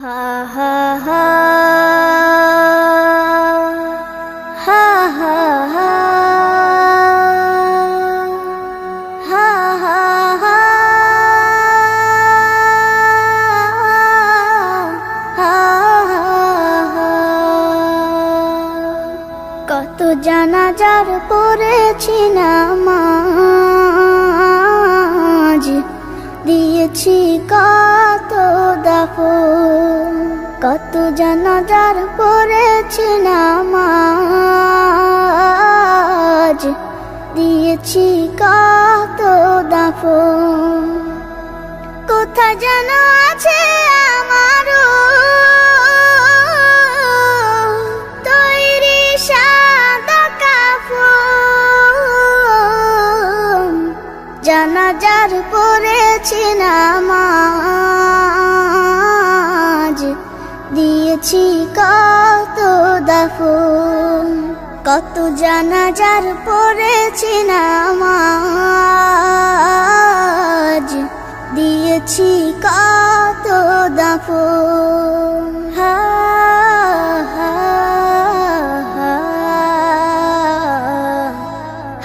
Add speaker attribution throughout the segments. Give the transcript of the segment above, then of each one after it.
Speaker 1: হা হা হা হা হা হা হা হা কত জানাজার পড়েছি নামাজ, দিয়েছি কত দাফন। কত জানাজার পড়েছি নামাজ, দিয়েছি কত দাফন। কোথায় যেন আছে আমারও তৈরি সাদা কাফন। জানাজার পড়েছি নামাজ, দিয়েছি কত দাফন। কত জানাজার পড়েছি নামাজ, দিয়েছি কত দাফন। হা হা হা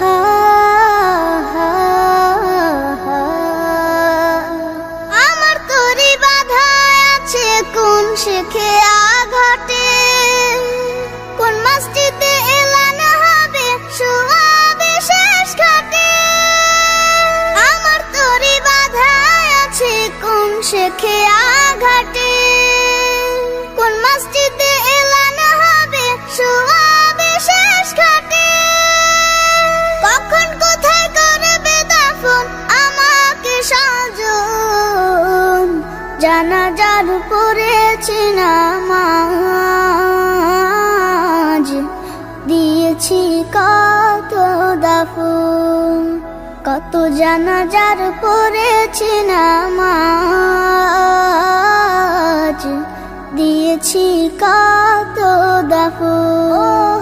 Speaker 1: হা হা হা। আমার তরি বাধা আছে কোন শেখে আঘাটে, কোন মসজিদে এলান হবে শোয়াবে শেষ ঘাটে। আমার তরি বাধা আছে কোন শেখে আঘাটে, কোন মসজিদে এলান হবে শোয়াবে শেষ ঘাটে। কখন কোথায় করবে দাফন আমাকে সাজন। জানাজার পড়েছি নামাজ, দিয়েছি কত দাফন। কত জানাজার পড়েছি নামাজ, দিয়েছি কত দাফন।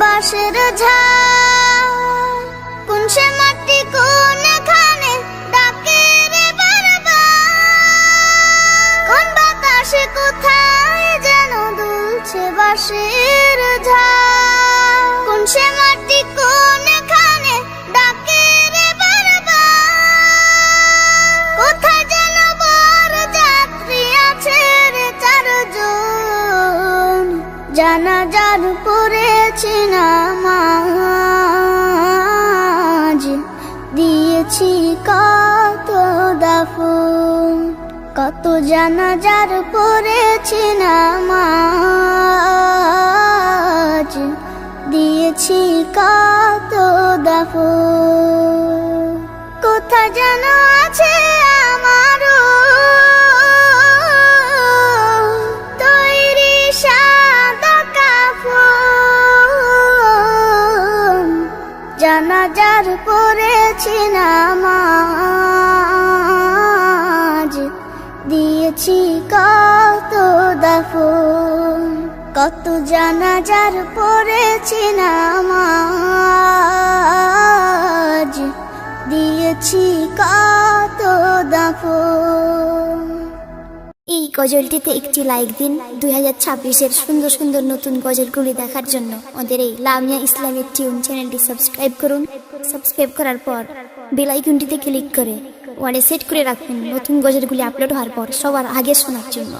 Speaker 1: বাঁশের ঝাড় কোন সে মাটি কোনখানে ডাকে রে বারবার। কোন বাতাসে কোথায় যেন দুলছে বাঁশের ঝাড়, কোন সে মাটি কোনখানে ডাকে রে বারবার। কোথায় যেন বর যাত্রী আছে রে চারজন। জানাজার পড়েছি নামাজ, দিয়েছি কত দাফন। কত জানাজার পড়েছি নামাজ, দিয়েছি কত দাফন। কোথায় যেন আছে আমারও তৈরি সাদা কাফন। জানাজার পড়েছি নামাজ, দিয়েছি কত দাফন। কত জানাজার পড়েছি নামাজ, দিয়েছি কত দাফন।
Speaker 2: এই গজলটিতে একটি লাইক দিন। 2026-এর সুন্দর সুন্দর নতুন গজলগুলি দেখার জন্য আমাদের এই লামিয়া ইসলামিক টিউন চ্যানেলটি সাবস্ক্রাইব করুন। সাবস্ক্রাইব করার পর বেল আইকনটিতে ক্লিক করে ওয়ালে সেট করে রাখুন নতুন গজলগুলি আপলোড হওয়ার পর সবার আগে শোনার জন্য।